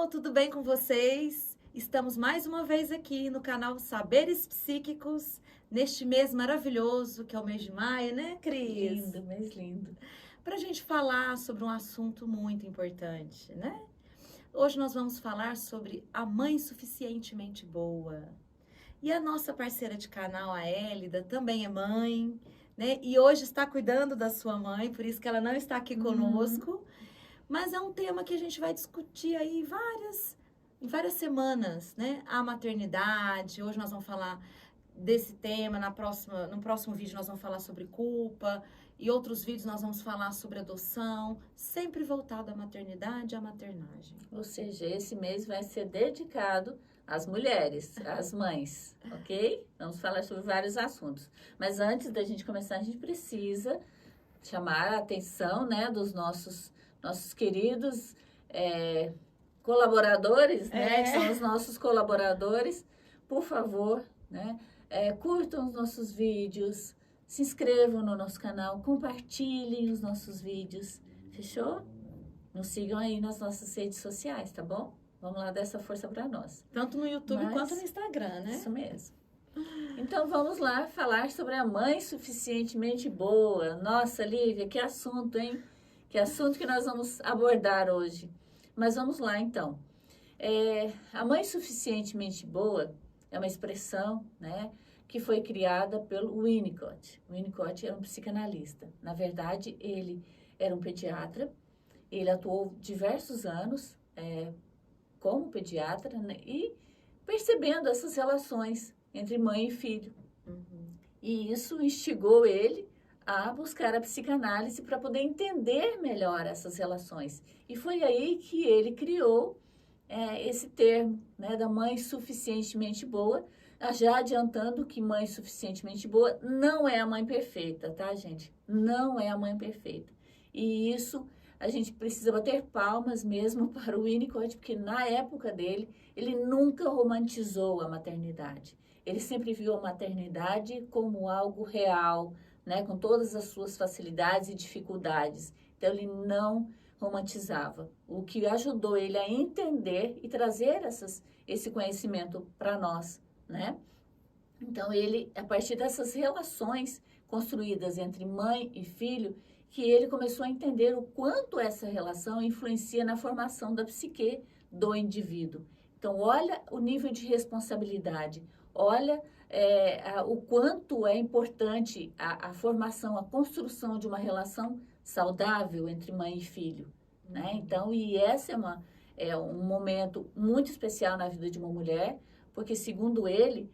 pessoal, tudo bem com vocês? Estamos mais uma vez aqui no canal Saberes Psíquicos, neste mês maravilhoso que é o mês de maio, né, Cris? Lindo, mês lindo. Para a gente falar sobre um assunto muito importante, né? Hoje nós vamos falar sobre a mãe suficientemente boa. E a nossa parceira de canal, a Hélida, também é mãe, né? E hoje está cuidando da sua mãe, por isso que ela não está aqui conosco. Mas é um tema que a gente vai discutir aí em várias semanas, né? A maternidade, hoje nós vamos falar desse tema, no próximo vídeo nós vamos falar sobre culpa, e outros vídeos nós vamos falar sobre adoção, sempre voltado à maternidade e à maternagem. Ou seja, esse mês vai ser dedicado às mulheres, às mães, ok? Vamos falar sobre vários assuntos. Mas antes da gente começar, a gente precisa chamar a atenção, né, dos nossos queridos colaboradores, né, que são os nossos colaboradores. Por favor, né, curtam os nossos vídeos, se inscrevam no nosso canal, compartilhem os nossos vídeos, fechou? Nos sigam aí nas nossas redes sociais, tá bom? Vamos lá dar essa força para nós. Tanto no YouTube quanto no Instagram, né? Isso mesmo. Então, vamos lá falar sobre a mãe suficientemente boa. Nossa, Lívia, que assunto, hein? Que assunto que nós vamos abordar hoje. Mas vamos lá, então. A mãe suficientemente boa é uma expressão, né, que foi criada pelo Winnicott. O Winnicott era um psicanalista. Na verdade, ele era um pediatra. Ele atuou diversos anos como pediatra, né, e percebendo essas relações entre mãe e filho. E isso instigou ele a buscar a psicanálise para poder entender melhor essas relações. E foi aí que ele criou esse termo, né, da mãe suficientemente boa, já adiantando que mãe suficientemente boa não é a mãe perfeita, tá, gente? Não é a mãe perfeita. E isso a gente precisa bater palmas mesmo para o Winnicott, porque na época dele, ele nunca romantizou a maternidade. Ele sempre viu a maternidade como algo real, né, com todas as suas facilidades e dificuldades. Então, ele não romantizava, o que ajudou ele a entender e trazer esse conhecimento para nós, né? Então, ele, a partir dessas relações construídas entre mãe e filho, que ele começou a entender o quanto essa relação influencia na formação da psique do indivíduo. Então, olha o nível de responsabilidade, olha o quanto é importante a formação, a construção de uma relação saudável entre mãe e filho, né? Então, e esse é um momento muito especial na vida de uma mulher, porque, segundo ele,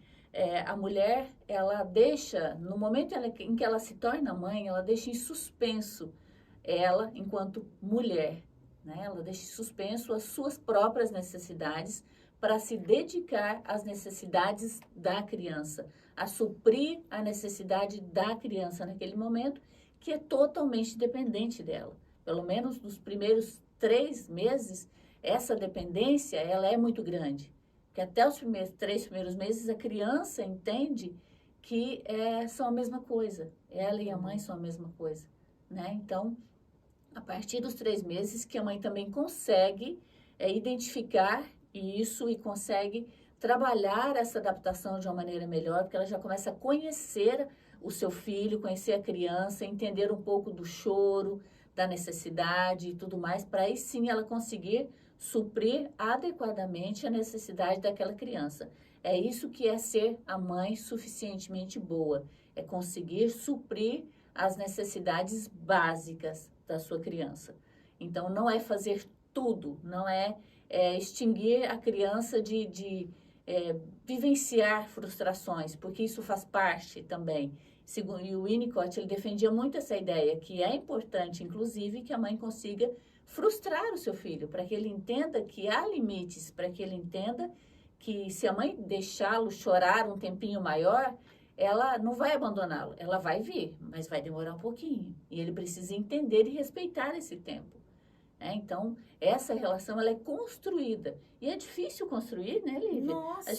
a mulher, ela deixa, no momento em que ela se torna mãe, ela deixa em suspenso ela enquanto mulher, né? Ela deixa em suspenso as suas próprias necessidades para se dedicar às necessidades da criança, a suprir a necessidade da criança naquele momento, que é totalmente dependente dela. Pelo menos nos primeiros 3 meses, essa dependência, ela é muito grande. Porque até os 3 primeiros meses, a criança entende que são a mesma coisa. Ela e a mãe são a mesma coisa, né? Então, a partir dos 3 meses, que a mãe também consegue identificar isso e consegue trabalhar essa adaptação de uma maneira melhor, porque ela já começa a conhecer o seu filho, conhecer a criança, entender um pouco do choro, da necessidade e tudo mais, para aí sim ela conseguir suprir adequadamente a necessidade daquela criança. É isso que é ser a mãe suficientemente boa, é conseguir suprir as necessidades básicas da sua criança. Então, não é fazer tudo, não é extinguir a criança de vivenciar frustrações, porque isso faz parte também. Segundo o Winnicott, ele defendia muito essa ideia, que é importante, inclusive, que a mãe consiga frustrar o seu filho, para que ele entenda que há limites, para que ele entenda que se a mãe deixá-lo chorar um tempinho maior, ela não vai abandoná-lo, ela vai vir, mas vai demorar um pouquinho. E ele precisa entender e respeitar esse tempo. Então, essa relação, ela é construída. E é difícil construir, né, Lívia? Nossa!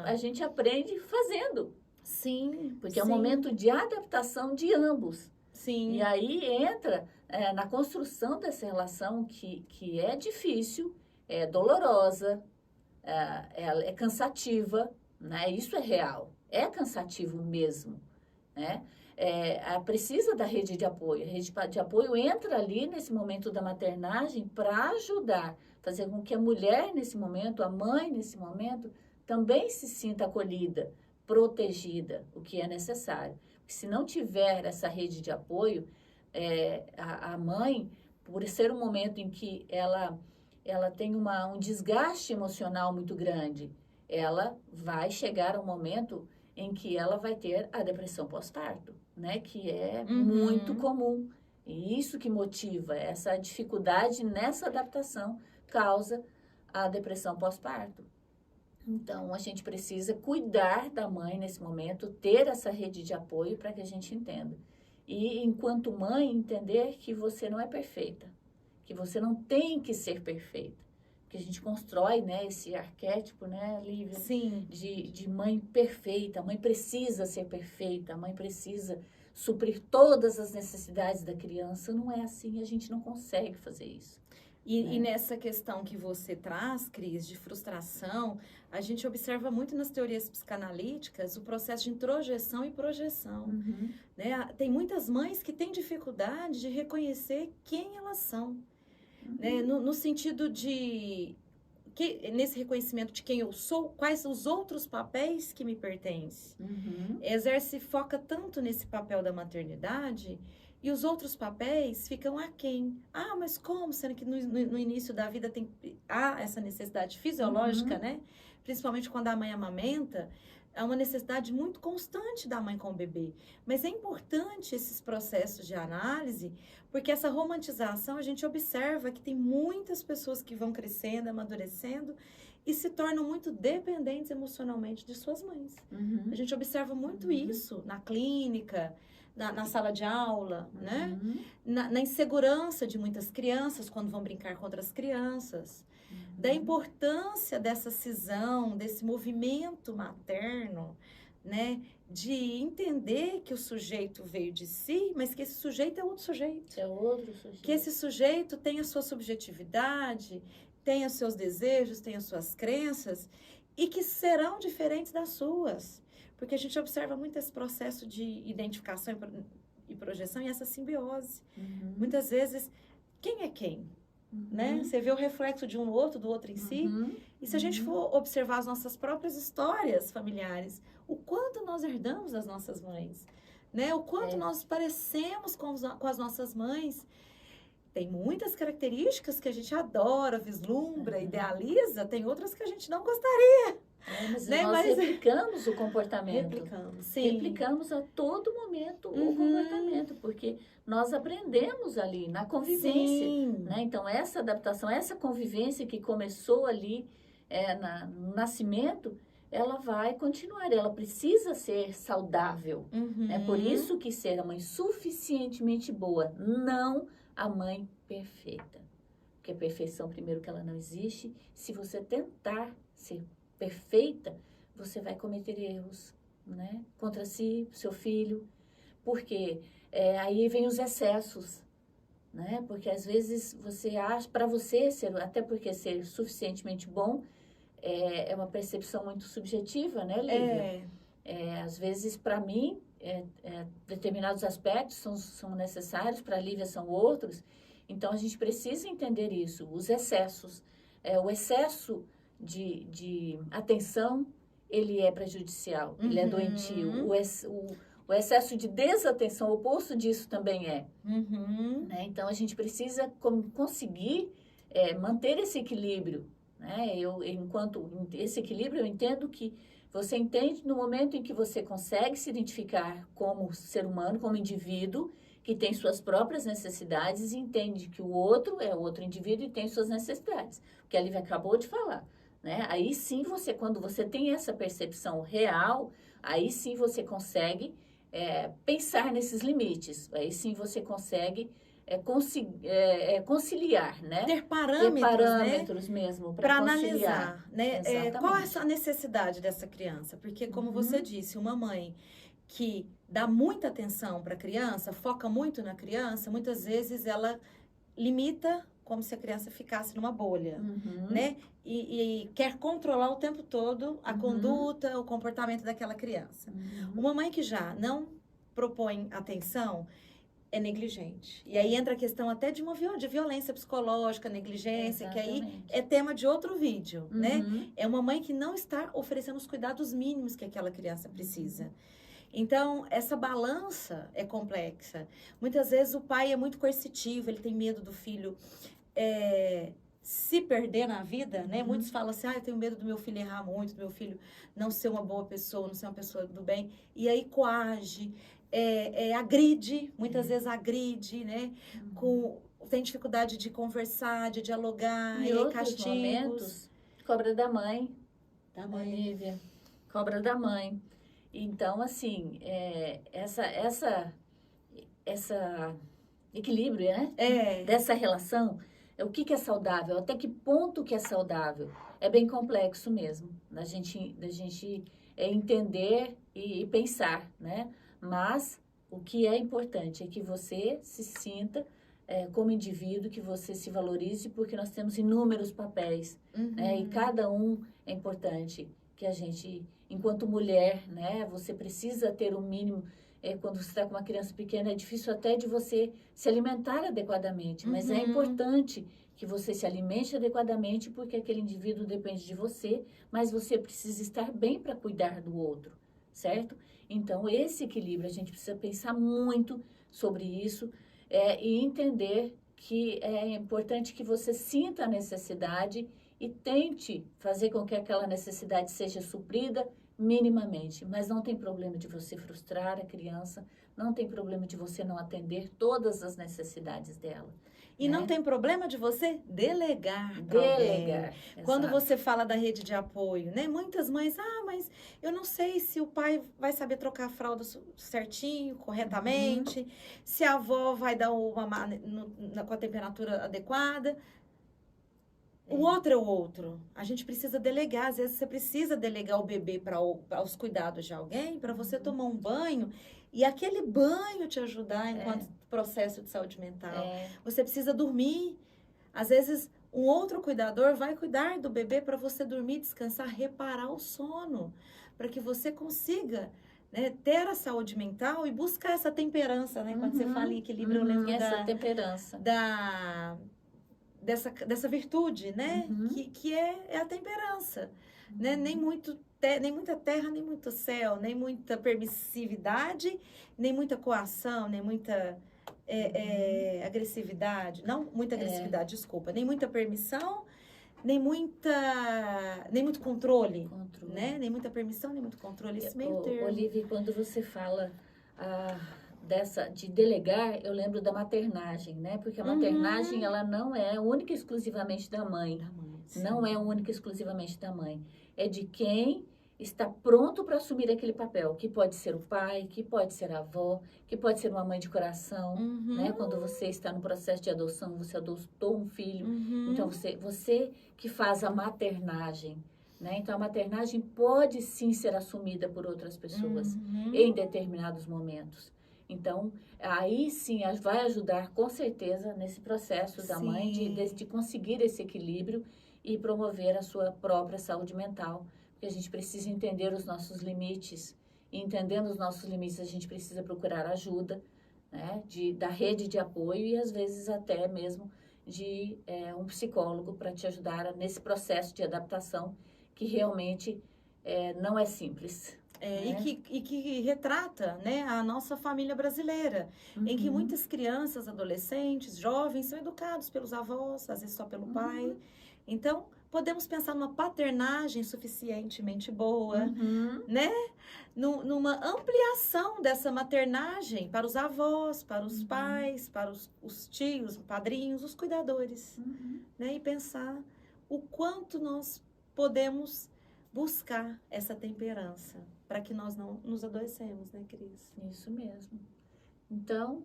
A gente aprende fazendo. Sim, porque é um momento de adaptação de ambos. Sim. E aí entra na construção dessa relação que é difícil, é dolorosa, ela é cansativa, né? Isso é real, é cansativo mesmo, né? Precisa da rede de apoio. A rede de apoio entra ali nesse momento da maternagem para ajudar, fazer com que a mulher nesse momento, a mãe nesse momento, também se sinta acolhida, protegida, o que é necessário. Porque se não tiver essa rede de apoio, a mãe, por ser um momento em que ela tem um desgaste emocional muito grande, ela vai chegar ao momento em que ela vai ter a depressão pós-parto, né? Que é muito comum. E isso que motiva, essa dificuldade nessa adaptação causa a depressão pós-parto. Então, a gente precisa cuidar da mãe nesse momento, ter essa rede de apoio para que a gente entenda. E, enquanto mãe, entender que você não é perfeita, que você não tem que ser perfeita. Que a gente constrói, né, esse arquétipo, né, Lívia? Sim. De mãe perfeita. A mãe precisa ser perfeita, a mãe precisa suprir todas as necessidades da criança. Não é assim, a gente não consegue fazer isso. E nessa questão que você traz, Cris, de frustração, a gente observa muito nas teorias psicanalíticas o processo de introjeção e projeção. Né? Tem muitas mães que têm dificuldade de reconhecer quem elas são. Né? No sentido de, nesse reconhecimento de quem eu sou, quais os outros papéis que me pertencem. Foca tanto nesse papel da maternidade e os outros papéis ficam aquém. Ah, mas como? Sendo que no início da vida há essa necessidade fisiológica, né? Principalmente quando a mãe amamenta, é uma necessidade muito constante da mãe com o bebê. Mas é importante esses processos de análise, porque essa romantização, a gente observa que tem muitas pessoas que vão crescendo, amadurecendo, e se tornam muito dependentes emocionalmente de suas mães. A gente observa muito isso na clínica, na sala de aula, né? Na insegurança de muitas crianças quando vão brincar com outras crianças. Da importância dessa cisão, desse movimento materno, né? De entender que o sujeito veio de si, mas que esse sujeito é outro sujeito. É outro sujeito. Que esse sujeito tem a sua subjetividade, tem os seus desejos, tem as suas crenças, e que serão diferentes das suas. Porque a gente observa muito esse processo de identificação e projeção e essa simbiose. Muitas vezes, quem é quem? Né? Você vê o reflexo de um no outro, do outro em si. E se a gente for observar as nossas próprias histórias familiares, o quanto nós herdamos das nossas mães, né? O quanto nós parecemos com as nossas mães. Tem muitas características que a gente adora, vislumbra, idealiza. Tem outras que a gente não gostaria. Mas né? nós replicamos o comportamento. Replicamos a todo momento o comportamento, porque nós aprendemos ali na convivência. Né? Então, essa adaptação, essa convivência que começou ali no nascimento, ela vai continuar, ela precisa ser saudável. É por isso que ser a mãe suficientemente boa, não a mãe perfeita. Porque a perfeição, primeiro, que ela não existe. Se você tentar ser perfeita, você vai cometer erros, né? Contra si, seu filho, porque aí vem os excessos, né? Porque às vezes você acha, para você ser, até porque ser suficientemente bom é uma percepção muito subjetiva, né, Lívia? Às vezes, para mim, determinados aspectos são necessários, para a Lívia são outros, então a gente precisa entender isso, os excessos, o excesso de atenção, ele é prejudicial, ele é doentio. O excesso de desatenção, o oposto disso também é. Né? Então, a gente precisa conseguir manter esse equilíbrio. Né? Esse equilíbrio, eu entendo que você entende no momento em que você consegue se identificar como ser humano, como indivíduo, que tem suas próprias necessidades e entende que o outro é outro indivíduo e tem suas necessidades. O que a Lívia acabou de falar. Né? Aí sim quando você tem essa percepção real, aí sim você consegue pensar nesses limites, aí sim você consegue conciliar, né? Ter parâmetros, né? Mesmo para analisar, né? Qual é a necessidade dessa criança? Porque, como você disse, uma mãe que dá muita atenção para a criança, foca muito na criança, muitas vezes ela limita como se a criança ficasse numa bolha, Uhum. né? E quer controlar o tempo todo a Uhum. conduta, o comportamento daquela criança. Uhum. Uma mãe que já não propõe atenção é negligente. E aí entra a questão até de de violência psicológica, negligência, que aí Exatamente. é tema de outro vídeo, né? Uhum. É uma mãe que não está oferecendo os cuidados mínimos que aquela criança precisa. Então, essa balança é complexa. Muitas vezes o pai é muito coercitivo, ele tem medo do filho se perder na vida, né? Uhum. Muitos falam assim, eu tenho medo do meu filho errar muito, do meu filho não ser uma boa pessoa, não ser uma pessoa do bem. E aí coage, agride, muitas vezes agride, né? Tem dificuldade de conversar, de dialogar, Em e aí outros castigos. momentos, cobra da mãe. Da mãe. Olivia, cobra da mãe. Então, assim, essa equilíbrio, né? Dessa relação, o que é saudável, até que ponto que é saudável, é bem complexo mesmo, da gente entender e pensar, né? Mas o que é importante é que você se sinta como indivíduo, que você se valorize, porque nós temos inúmeros papéis, né? E cada um é importante, que a gente, enquanto mulher, né? Você precisa ter o mínimo. Quando você está com uma criança pequena, é difícil até de você se alimentar adequadamente, mas é importante que você se alimente adequadamente, porque aquele indivíduo depende de você, mas você precisa estar bem para cuidar do outro, certo? Então, esse equilíbrio, a gente precisa pensar muito sobre isso e entender que é importante que você sinta a necessidade e tente fazer com que aquela necessidade seja suprida minimamente, mas não tem problema de você frustrar a criança, não tem problema de você não atender todas as necessidades dela. E né? não tem problema de você delegar para alguém. Quando exato. você fala da rede de apoio, né? Muitas mães, mas eu não sei se o pai vai saber trocar a fralda certinho, corretamente, se a avó vai dar com a temperatura adequada. O outro é o outro. A gente precisa delegar. Às vezes você precisa delegar o bebê para os cuidados de alguém, para você tomar um banho e aquele banho te ajudar enquanto processo de saúde mental. Você precisa dormir. Às vezes um outro cuidador vai cuidar do bebê para você dormir, descansar, reparar o sono, para que você consiga, né, ter a saúde mental e buscar essa temperança, né? Quando você fala em equilíbrio, eu lembro essa temperança. Dessa virtude, né? Que é a temperança, né? Nem muita terra, nem muito céu, nem muita permissividade, nem muita coação, nem muita agressividade. Não, muita agressividade, desculpa. Nem muita permissão, nem muito controle, né? Nem muita permissão, nem muito controle. Esse meio termo. Olivia, quando você fala de delegar, eu lembro da maternagem, né? Porque a maternagem, ela não é única e exclusivamente da mãe. Não é única e exclusivamente da mãe. É de quem está pronto para assumir aquele papel, que pode ser o pai, que pode ser a avó, que pode ser uma mãe de coração, né? Quando você está no processo de adoção, você adotou um filho, então você que faz a maternagem, né? Então, a maternagem pode sim ser assumida por outras pessoas em determinados momentos. Então, aí sim vai ajudar com certeza nesse processo da mãe de conseguir esse equilíbrio e promover a sua própria saúde mental. Porque a gente precisa entender os nossos limites. E entendendo os nossos limites, a gente precisa procurar ajuda, né? Da rede de apoio e às vezes até mesmo de um psicólogo para te ajudar nesse processo de adaptação que realmente não é simples. Né? E que retrata, né, a nossa família brasileira, em que muitas crianças, adolescentes, jovens são educados pelos avós, às vezes só pelo pai. Então, podemos pensar numa paternagem suficientemente boa, né? Numa ampliação dessa maternagem para os avós, para os pais, para os tios, padrinhos, os cuidadores, né? E pensar o quanto nós podemos buscar essa temperança para que nós não nos adoecemos, né, Cris? Isso mesmo. Então,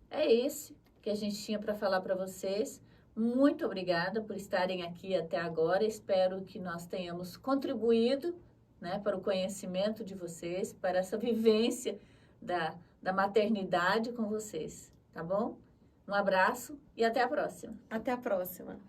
é isso que a gente tinha para falar para vocês. Muito obrigada por estarem aqui até agora. Espero que nós tenhamos contribuído, né, para o conhecimento de vocês, para essa vivência da maternidade com vocês, tá bom? Um abraço e até a próxima. Até a próxima.